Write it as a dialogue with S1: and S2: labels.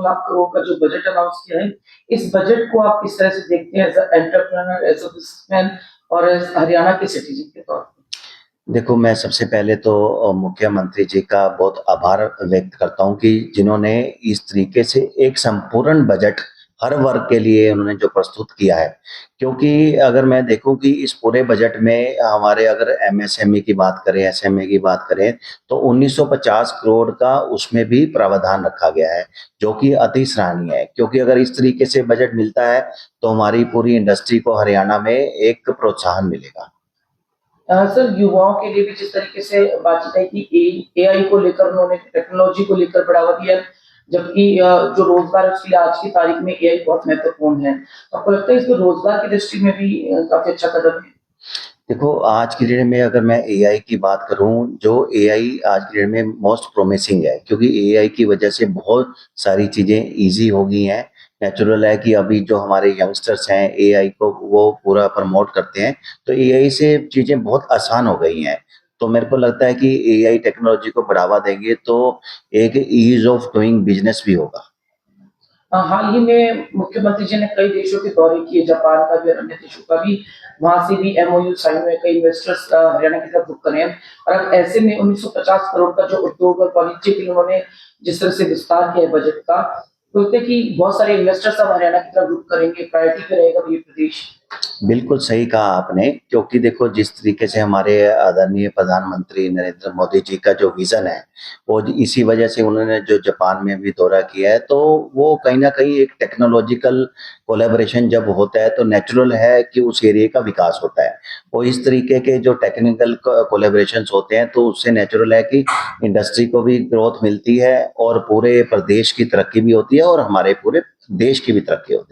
S1: लाख करोड़ का जो budget announce किया है, इस बजट को आप किस तरह से देखते हैं as a entrepreneur, as a businessman और एज़ हरियाणा के सिटीज़न के तौर पे?
S2: देखो, मैं सबसे पहले तो मुख्यमंत्री जी का बहुत आभार व्यक्त करता हूँ कि जिन्होंने इस तरीके से एक संपूर्ण बजट हर वर्ग के लिए उन्होंने जो प्रस्तुत किया है। क्योंकि अगर मैं देखूँ कि इस पूरे बजट में हमारे अगर एमएसएमई की बात करें, एसएमई की बात करें, तो 1950 करोड़ का उसमें भी प्रावधान रखा गया है, जो कि अति सराहनीय है। क्योंकि अगर इस तरीके से बजट मिलता है, तो हमारी पूरी इंडस्ट्री को हरियाणा में एक प्रोत्साहन मिलेगा।
S1: सर युवाओं के लिए भी जिस तरीके से बातचीत है कि एआई को लेकर उन्होंने टेक्नोलॉजी को लेकर बढ़ावा दिया, जबकि जो रोजगार है उसके लिए आज की तारीख में एआई बहुत महत्वपूर्ण है। तो आपको लगता है इसको रोजगार की दृष्टि में भी काफी अच्छा कदम है?
S2: देखो, आज की डेट में अगर मैं एआई की बात करूँ, जो एआई आज की डेट में मोस्ट प्रोमिसिंग है, क्योंकि एआई की वजह से बहुत सारी चीज़ें ईज़ी हो गई हैं। नेचुरल है कि अभी जो हमारे यंगस्टर्स हैं, एआई को वो पूरा प्रमोट करते हैं, तो एआई से चीज़ें बहुत आसान हो गई हैं। तो मेरे को लगता है कि एआई टेक्नोलॉजी को बढ़ावा देंगे, तो एक ईज़ ऑफ डूइंग बिज़नेस भी होगा।
S1: हाल ही में मुख्यमंत्री जी ने कई देशों के दौरे किए, जापान का भी और अन्य देशों का भी, वहाँ से भी एमओयू साइन हुए, कई इन्वेस्टर्स हरियाणा की तरफ रुक कर रहे हैं। और अब ऐसे में 1950 करोड़ का जो उद्योग और वाणिज्य के लिए उन्होंने जिस तरह से विस्तार किया है बजट का, बोलते हैं कि बहुत सारे इन्वेस्टर्स अब हरियाणा की तरफ रुख करेंगे, प्रायोरिटी पे रहेगा ये प्रदेश।
S2: बिल्कुल सही कहा आपने, क्योंकि देखो जिस तरीके से हमारे आदरणीय प्रधानमंत्री नरेंद्र मोदी जी का जो विज़न है, वो इसी वजह से उन्होंने जो जापान में भी दौरा किया है, तो वो कहीं न कहीं एक टेक्नोलॉजिकल कोलैबोरेशन जब होता है, तो नेचुरल है कि उस एरिया का विकास होता है। और इस तरीके के जो टेक्निकल कोलैबोरेशंस होते हैं, तो उससे नेचुरल है कि इंडस्ट्री को भी ग्रोथ मिलती है और पूरे प्रदेश की तरक्की भी होती है और हमारे पूरे देश की भी तरक्की होती है।